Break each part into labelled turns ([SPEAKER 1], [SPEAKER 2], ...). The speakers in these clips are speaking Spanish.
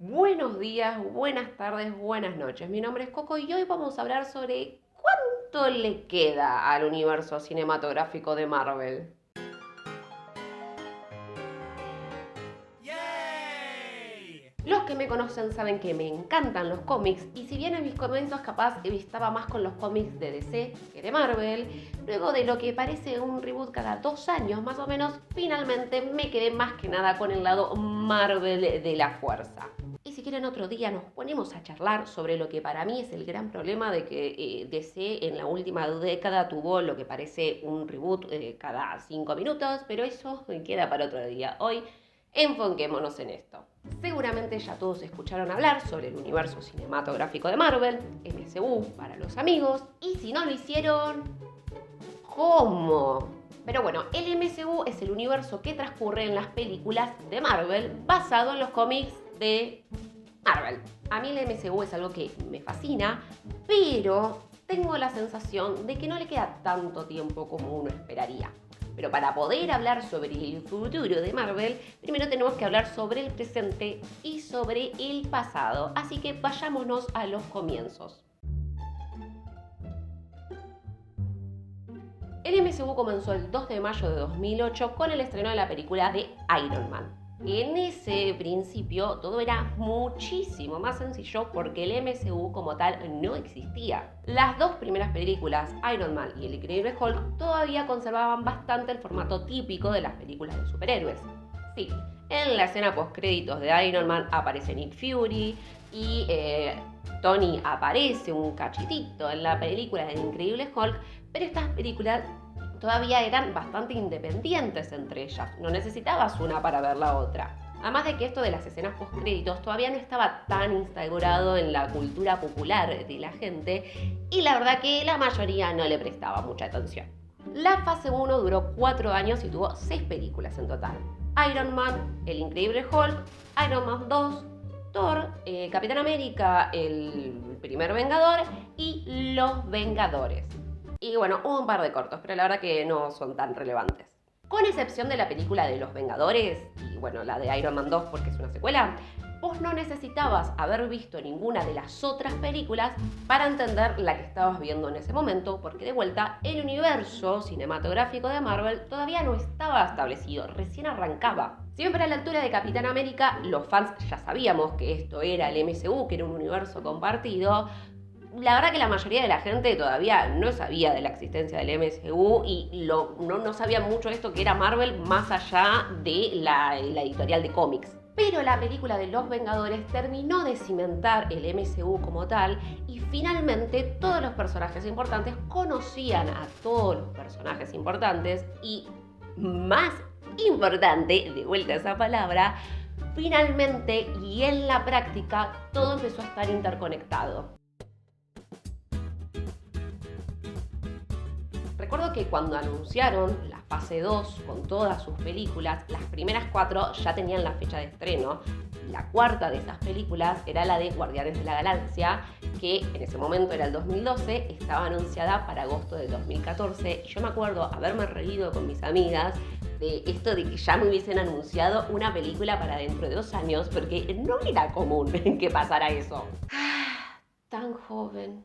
[SPEAKER 1] Buenos días, buenas tardes, buenas noches. Mi nombre es Coco y hoy vamos a hablar sobre cuánto le queda al universo cinematográfico de Marvel. Los que me conocen saben que me encantan los cómics y si bien en mis comienzos capaz estaba más con los cómics de DC que de Marvel, luego de lo que parece un reboot cada 2 años más o menos, finalmente me quedé más que nada con el lado Marvel de la fuerza. Y si quieren otro día nos ponemos a charlar sobre lo que para mí es el gran problema de que DC en la última década tuvo lo que parece un reboot cada 5 minutos, pero eso me queda para otro día. Hoy enfoquémonos en esto. Seguramente ya todos escucharon hablar sobre el universo cinematográfico de Marvel, MCU para los amigos, y si no lo hicieron, ¿cómo? Pero bueno, el MCU es el universo que transcurre en las películas de Marvel basado en los cómics de Marvel. A mí el MCU es algo que me fascina, pero tengo la sensación de que no le queda tanto tiempo como uno esperaría. Pero para poder hablar sobre el futuro de Marvel, primero tenemos que hablar sobre el presente y sobre el pasado. Así que vayámonos a los comienzos. El MCU comenzó el 2 de mayo de 2008 con el estreno de la película de Iron Man. En ese principio todo era muchísimo más sencillo porque el MCU como tal no existía. Las dos primeras películas, Iron Man y El Increíble Hulk, todavía conservaban bastante el formato típico de las películas de superhéroes. Sí, en la escena postcréditos de Iron Man aparece Nick Fury y Tony aparece un cachitito en la película del Increíble Hulk, pero estas películas todavía eran bastante independientes entre ellas, no necesitabas una para ver la otra. Además de que esto de las escenas postcréditos todavía no estaba tan instaurado en la cultura popular de la gente y la verdad que la mayoría no le prestaba mucha atención. La fase 1 duró 4 años y tuvo 6 películas en total. Iron Man, El Increíble Hulk, Iron Man 2, Thor, Capitán América, El Primer Vengador y Los Vengadores. Y bueno, hubo un par de cortos, pero la verdad que no son tan relevantes. Con excepción de la película de Los Vengadores, y bueno, la de Iron Man 2 porque es una secuela, vos no necesitabas haber visto ninguna de las otras películas para entender la que estabas viendo en ese momento, porque de vuelta, el universo cinematográfico de Marvel todavía no estaba establecido, recién arrancaba. Si bien para la altura de Capitán América, los fans ya sabíamos que esto era el MCU, que era un universo compartido, la verdad que la mayoría de la gente todavía no sabía de la existencia del MCU y no sabía mucho esto que era Marvel más allá de la editorial de cómics. Pero la película de Los Vengadores terminó de cimentar el MCU como tal y finalmente todos los personajes importantes conocían a todos los personajes importantes y más importante, de vuelta a esa palabra, finalmente y en la práctica todo empezó a estar interconectado. Recuerdo que cuando anunciaron la fase 2 con todas sus películas, las primeras 4 ya tenían la fecha de estreno. La cuarta de esas películas era la de Guardianes de la Galaxia, que en ese momento era el 2012, estaba anunciada para agosto del 2014. Y yo me acuerdo haberme reído con mis amigas de esto de que ya me hubiesen anunciado una película para dentro de 2 años, porque no era común que pasara eso. Tan joven,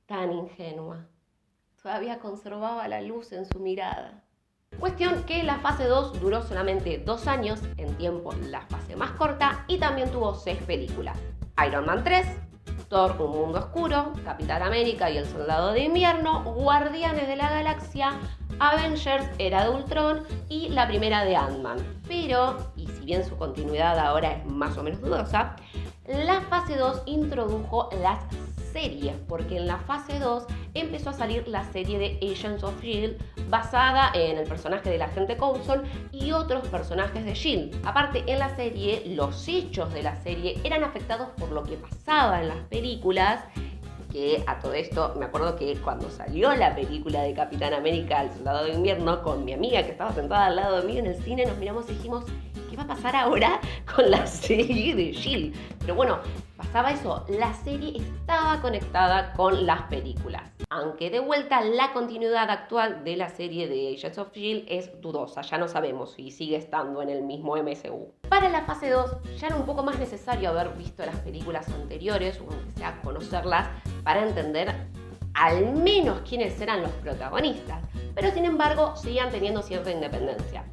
[SPEAKER 1] tan ingenua. Todavía conservaba la luz en su mirada. Cuestión que la fase 2 duró solamente 2 años, en tiempo la fase más corta, y también tuvo 6 películas. Iron Man 3, Thor, Un Mundo Oscuro, Capitán América y El Soldado de Invierno, Guardianes de la Galaxia, Avengers, Era de Ultron y la primera de Ant-Man. Pero, y si bien su continuidad ahora es más o menos dudosa, la fase 2 introdujo las series, porque en la fase 2 empezó a salir la serie de Agents of S.H.I.E.L.D. basada en el personaje del agente Coulson y otros personajes de S.H.I.E.L.D. Aparte, en la serie, los hechos de la serie eran afectados por lo que pasaba en las películas, que a todo esto me acuerdo que cuando salió la película de Capitán América, El Soldado de Invierno, con mi amiga que estaba sentada al lado de mí en el cine, nos miramos y dijimos, ¿qué va a pasar ahora con la serie de S.H.I.E.L.D.? Pero bueno, pasaba eso, la serie estaba conectada con las películas. Aunque de vuelta la continuidad actual de la serie de Agents of S.H.I.E.L.D. es dudosa, ya no sabemos si sigue estando en el mismo MCU. Para la fase 2 ya era un poco más necesario haber visto las películas anteriores, o aunque sea conocerlas, para entender al menos quiénes eran los protagonistas, pero sin embargo seguían teniendo cierta independencia.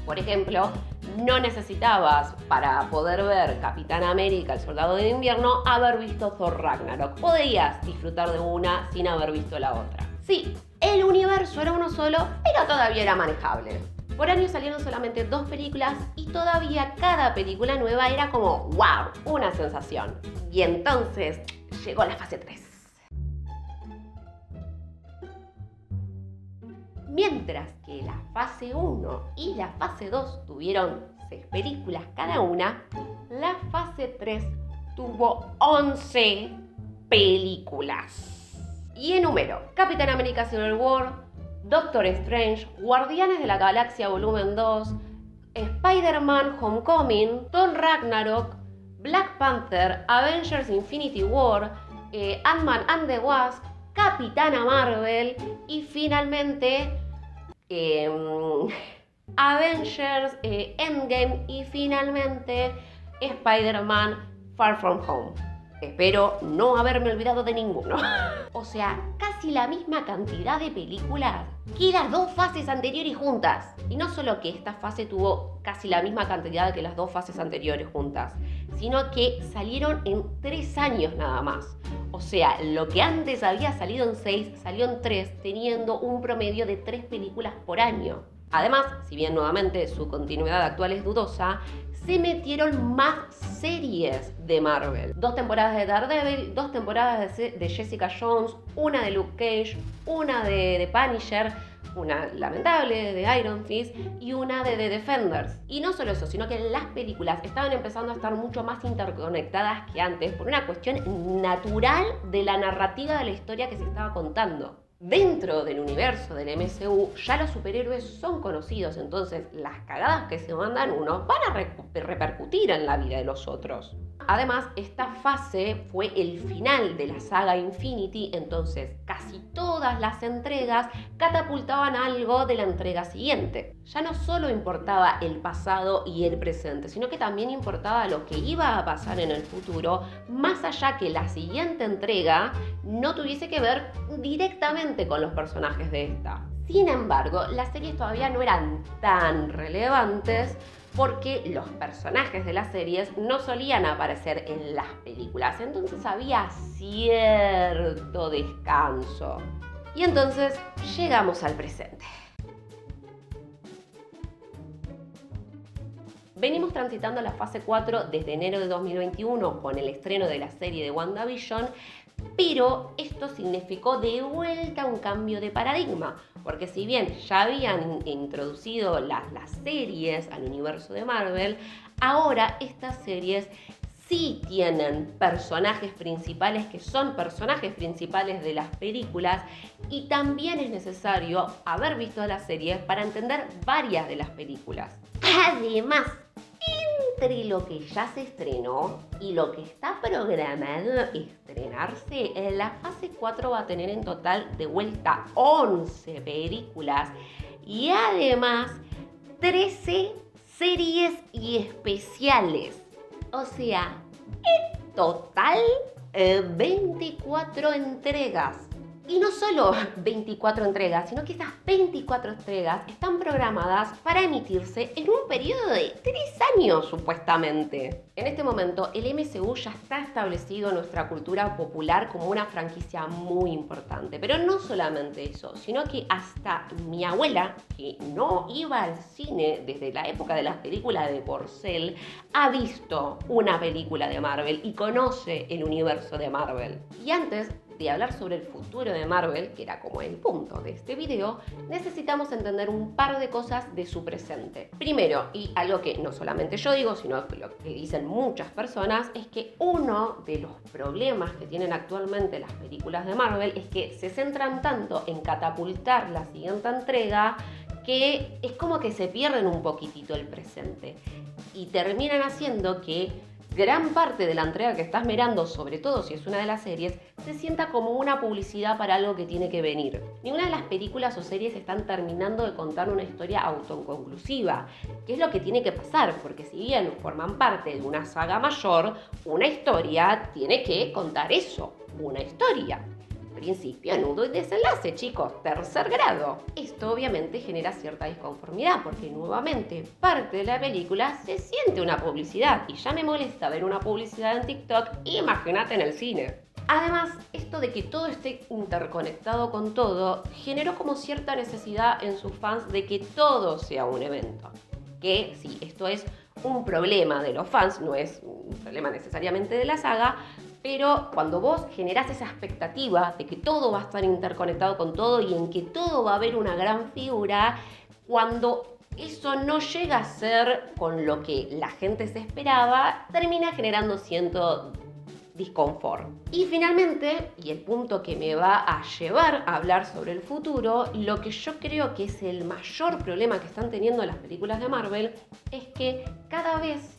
[SPEAKER 1] Por ejemplo, no necesitabas para poder ver Capitán América, el Soldado de Invierno, haber visto Thor Ragnarok. Podías disfrutar de una sin haber visto la otra. Sí, el universo era uno solo, pero todavía era manejable. Por año salieron solamente 2 películas y todavía cada película nueva era como ¡wow! Una sensación. Y entonces llegó la fase 3. Mientras que la fase 1 y la fase 2 tuvieron 6 películas cada una, la fase 3 tuvo 11 películas. Y enumero: Capitán América Civil War, Doctor Strange, Guardianes de la Galaxia Volumen 2, Spider-Man Homecoming, Thor Ragnarok, Black Panther, Avengers Infinity War, Ant-Man and the Wasp, Capitana Marvel y finalmente Avengers Endgame y finalmente Spider-Man Far From Home. Espero no haberme olvidado de ninguno. O sea, casi la misma cantidad de películas que las 2 fases anteriores juntas. Y no solo que esta fase tuvo casi la misma cantidad que las 2 fases anteriores juntas, sino que salieron en 3 años nada más. O sea, lo que antes había salido en 6, salió en 3, teniendo un promedio de 3 películas por año. Además, si bien nuevamente su continuidad actual es dudosa, se metieron más series de Marvel. 2 temporadas de Daredevil, 2 temporadas de Jessica Jones, una de Luke Cage, una de Punisher, una lamentable de Iron Fist y una de The Defenders. Y no solo eso, sino que las películas estaban empezando a estar mucho más interconectadas que antes por una cuestión natural de la narrativa de la historia que se estaba contando. Dentro del universo del MCU ya los superhéroes son conocidos, entonces las cagadas que se mandan unos van a repercutir en la vida de los otros. Además, esta fase fue el final de la saga Infinity, entonces casi todas las entregas catapultaban algo de la entrega siguiente. Ya no solo importaba el pasado y el presente, sino que también importaba lo que iba a pasar en el futuro, más allá que la siguiente entrega no tuviese que ver directamente con los personajes de esta. Sin embargo, las series todavía no eran tan relevantes porque los personajes de las series no solían aparecer en las películas, entonces había cierto descanso. Y entonces llegamos al presente. Venimos transitando la fase 4 desde enero de 2021 con el estreno de la serie de WandaVision, pero esto significó de vuelta un cambio de paradigma, porque si bien ya habían introducido las series al universo de Marvel, ahora estas series sí tienen personajes principales que son personajes principales de las películas y también es necesario haber visto las series para entender varias de las películas. Además, entre lo que ya se estrenó y lo que está programado estrenarse, en la fase 4 va a tener en total de vuelta 11 películas y además 13 series y especiales. O sea, en total 24 entregas. Y no solo 24 entregas, sino que esas 24 entregas están programadas para emitirse en un periodo de 3 años, supuestamente. En este momento, el MCU ya está establecido en nuestra cultura popular como una franquicia muy importante. Pero no solamente eso, sino que hasta mi abuela, que no iba al cine desde la época de las películas de Porcel, ha visto una película de Marvel y conoce el universo de Marvel. Y antes de hablar sobre el futuro de Marvel, que era como el punto de este video, necesitamos entender un par de cosas de su presente. Primero, y algo que no solamente yo digo, sino lo que dicen muchas personas, es que uno de los problemas que tienen actualmente las películas de Marvel es que se centran tanto en catapultar la siguiente entrega que es como que se pierden un poquitito el presente. y terminan haciendo que gran parte de la entrega que estás mirando, sobre todo si es una de las series, se sienta como una publicidad para algo que tiene que venir. Ninguna de las películas o series están terminando de contar una historia autoconclusiva, que es lo que tiene que pasar, porque si bien forman parte de una saga mayor, una historia tiene que contar eso, una historia. Principio, nudo y desenlace, chicos, tercer grado. Esto obviamente genera cierta disconformidad porque nuevamente parte de la película se siente una publicidad y ya me molesta ver una publicidad en TikTok, imagínate en el cine. Además, esto de que todo esté interconectado con todo generó como cierta necesidad en sus fans de que todo sea un evento. Que sí, esto es un problema de los fans, no es un problema necesariamente de la saga, pero cuando vos generás esa expectativa de que todo va a estar interconectado con todo y en que todo va a haber una gran figura, cuando eso no llega a ser con lo que la gente se esperaba, termina generando cierto disconfort. Y finalmente, y el punto que me va a llevar a hablar sobre el futuro, lo que yo creo que es el mayor problema que están teniendo las películas de Marvel es que cada vez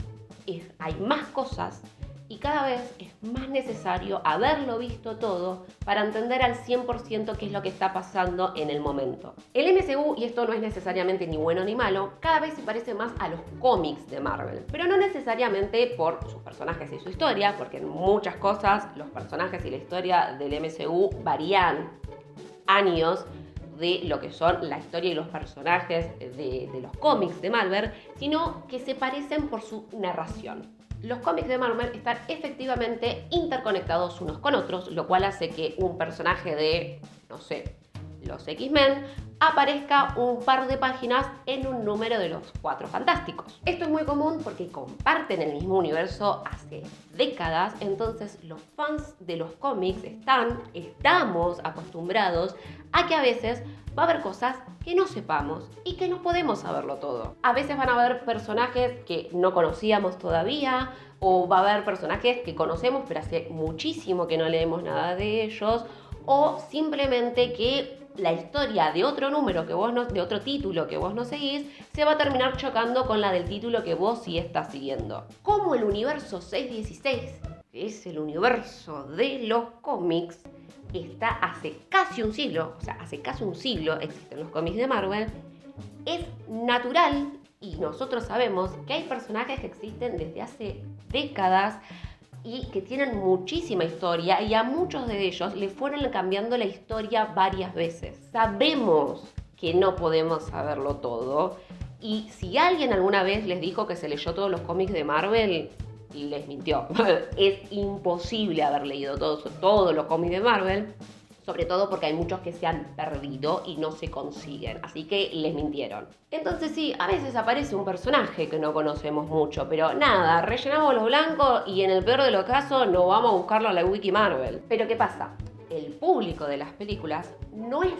[SPEAKER 1] hay más cosas y cada vez es más necesario haberlo visto todo para entender al 100% qué es lo que está pasando en el momento. El MCU, y esto no es necesariamente ni bueno ni malo, cada vez se parece más a los cómics de Marvel, pero no necesariamente por sus personajes y su historia, porque en muchas cosas los personajes y la historia del MCU varían años de lo que son la historia y los personajes de los cómics de Marvel, sino que se parecen por su narración. Los cómics de Marvel están efectivamente interconectados unos con otros, lo cual hace que un personaje de, no sé, los X-Men aparezca un par de páginas en un número de los Cuatro Fantásticos. Esto es muy común porque comparten el mismo universo hace décadas, entonces los fans de los cómics estamos acostumbrados a que a veces va a haber cosas que no sepamos y que no podemos saberlo todo. A veces van a haber personajes que no conocíamos todavía, o va a haber personajes que conocemos pero hace muchísimo que no leemos nada de ellos, o simplemente que la historia de otro número de otro título que vos no seguís se va a terminar chocando con la del título que vos sí estás siguiendo. Como el universo 616, que es el universo de los cómics, está hace casi un siglo existen los cómics de Marvel, es natural y nosotros sabemos que hay personajes que existen desde hace décadas y que tienen muchísima historia y a muchos de ellos le fueron cambiando la historia varias veces. Sabemos que no podemos saberlo todo y si alguien alguna vez les dijo que se leyó todos los cómics de Marvel, les mintió. Es imposible haber leído todos los cómics de Marvel, sobre todo porque hay muchos que se han perdido y no se consiguen, así que les mintieron. Entonces sí, a veces aparece un personaje que no conocemos mucho, pero nada, rellenamos los blancos y en el peor de los casos nos vamos a buscarlo a la Wiki Marvel. Pero ¿qué pasa? El público de las películas no es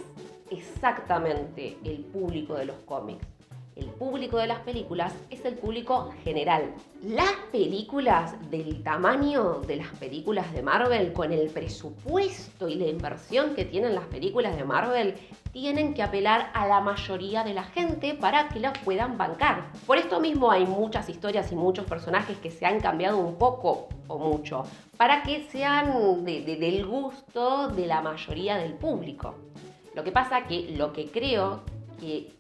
[SPEAKER 1] exactamente el público de los cómics. El público de las películas es el público general. Las películas del tamaño de las películas de Marvel, con el presupuesto y la inversión que tienen las películas de Marvel, tienen que apelar a la mayoría de la gente para que las puedan bancar. Por esto mismo hay muchas historias y muchos personajes que se han cambiado un poco o mucho, para que sean del gusto de la mayoría del público. Lo que pasa que lo que creo que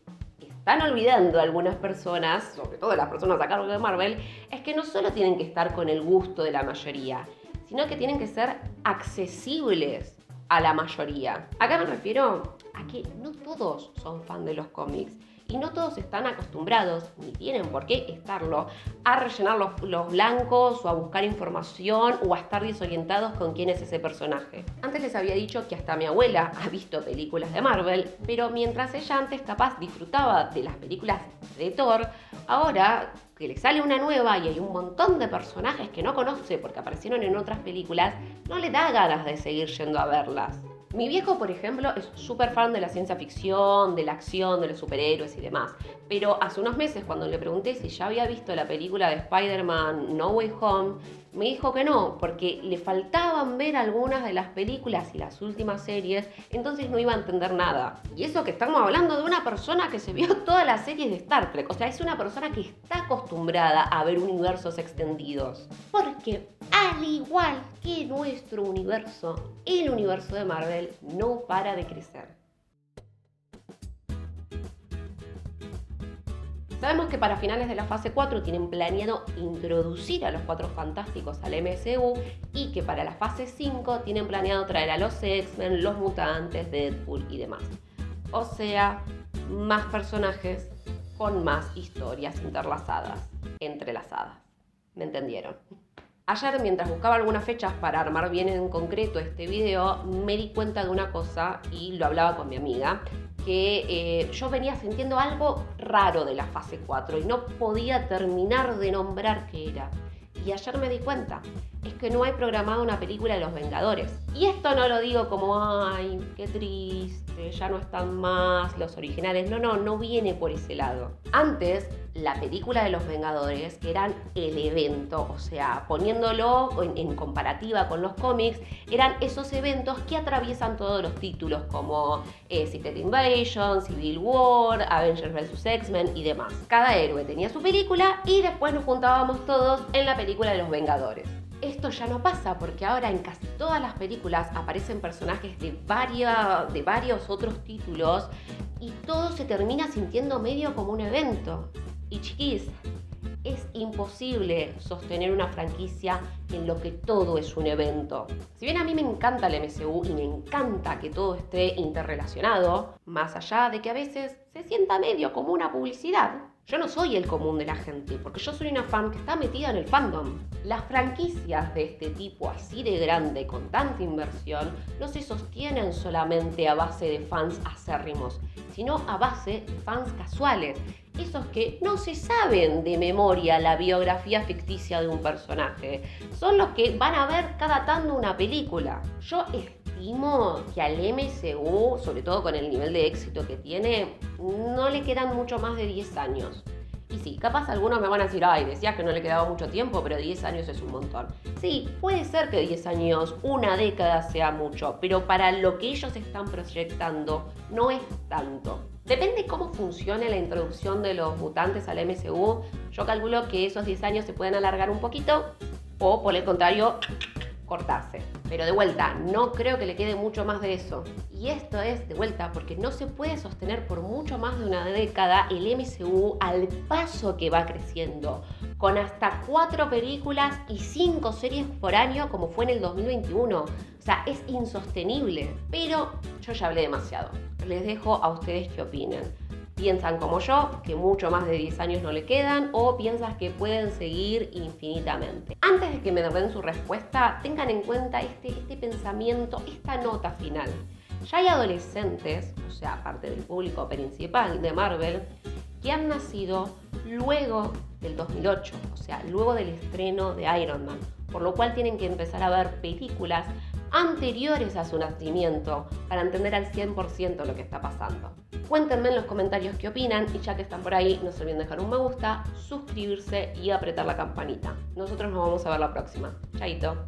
[SPEAKER 1] están olvidando algunas personas, sobre todo las personas a cargo de Marvel, es que no solo tienen que estar con el gusto de la mayoría, sino que tienen que ser accesibles a la mayoría. Acá me refiero a que no todos son fan de los cómics y no todos están acostumbrados, ni tienen por qué estarlo, a rellenar los blancos o a buscar información o a estar desorientados con quién es ese personaje. Antes les había dicho que hasta mi abuela ha visto películas de Marvel, pero mientras ella antes capaz disfrutaba de las películas de Thor, ahora que le sale una nueva y hay un montón de personajes que no conoce porque aparecieron en otras películas, no le da ganas de seguir yendo a verlas. Mi viejo, por ejemplo, es súper fan de la ciencia ficción, de la acción, de los superhéroes y demás. Pero hace unos meses, cuando le pregunté si ya había visto la película de Spider-Man No Way Home, me dijo que no, porque le faltaban ver algunas de las películas y las últimas series, entonces no iba a entender nada. Y eso que estamos hablando de una persona que se vio todas las series de Star Trek, o sea, es una persona que está acostumbrada a ver universos extendidos. Porque al igual que nuestro universo, el universo de Marvel no para de crecer. Sabemos que para finales de la fase 4 tienen planeado introducir a los Cuatro Fantásticos al MCU y que para la fase 5 tienen planeado traer a los X-Men, los Mutantes, Deadpool y demás. O sea, más personajes con más historias entrelazadas. ¿Me entendieron? Ayer, mientras buscaba algunas fechas para armar bien en concreto este video, me di cuenta de una cosa y lo hablaba con mi amiga, que yo venía sintiendo algo raro de la fase 4 y no podía terminar de nombrar qué era. Y ayer me di cuenta, es que no hay programada una película de los Vengadores. Y esto no lo digo como, ay, qué triste, ya no están más los originales. No viene por ese lado. Antes, la película de los Vengadores eran el evento, o sea, poniéndolo en comparativa con los cómics, eran esos eventos que atraviesan todos los títulos como Secret Invasion, Civil War, Avengers vs. X-Men y demás. Cada héroe tenía su película y después nos juntábamos todos en la película de los Vengadores. Esto ya no pasa porque ahora en casi todas las películas aparecen personajes de varios otros títulos y todo se termina sintiendo medio como un evento. Y chiquis, es imposible sostener una franquicia en lo que todo es un evento. Si bien a mí me encanta el MCU y me encanta que todo esté interrelacionado, más allá de que a veces se sienta medio como una publicidad, yo no soy el común de la gente, porque yo soy una fan que está metida en el fandom. Las franquicias de este tipo así de grande, con tanta inversión, no se sostienen solamente a base de fans acérrimos, sino a base de fans casuales. Esos que no se saben de memoria la biografía ficticia de un personaje. Son los que van a ver cada tanto una película. Yo estimo que al MCU, sobre todo con el nivel de éxito que tiene, no le quedan mucho más de 10 años. Y sí, capaz algunos me van a decir, ay, decías que no le quedaba mucho tiempo, pero 10 años es un montón. Sí, puede ser que 10 años, una década sea mucho, pero para lo que ellos están proyectando no es tanto. Depende cómo funcione la introducción de los mutantes al MCU. Yo calculo que esos 10 años se pueden alargar un poquito o, por el contrario, cortarse. Pero de vuelta, no creo que le quede mucho más de eso. Y esto es, de vuelta, porque no se puede sostener por mucho más de una década el MCU al paso que va creciendo, con hasta 4 películas y 5 series por año como fue en el 2021. O sea, es insostenible. Pero yo ya hablé demasiado. Les dejo a ustedes qué opinen. ¿Piensan como yo, que mucho más de 10 años no le quedan, o piensas que pueden seguir infinitamente? Antes de que me den su respuesta, tengan en cuenta este pensamiento, esta nota final. Ya hay adolescentes, o sea, aparte del público principal de Marvel, que han nacido luego del 2008, o sea, luego del estreno de Iron Man, por lo cual tienen que empezar a ver películas anteriores a su nacimiento para entender al 100% lo que está pasando. Cuéntenme en los comentarios qué opinan y ya que están por ahí, no se olviden dejar un me gusta, suscribirse y apretar la campanita. Nosotros nos vamos a ver la próxima. Chaito.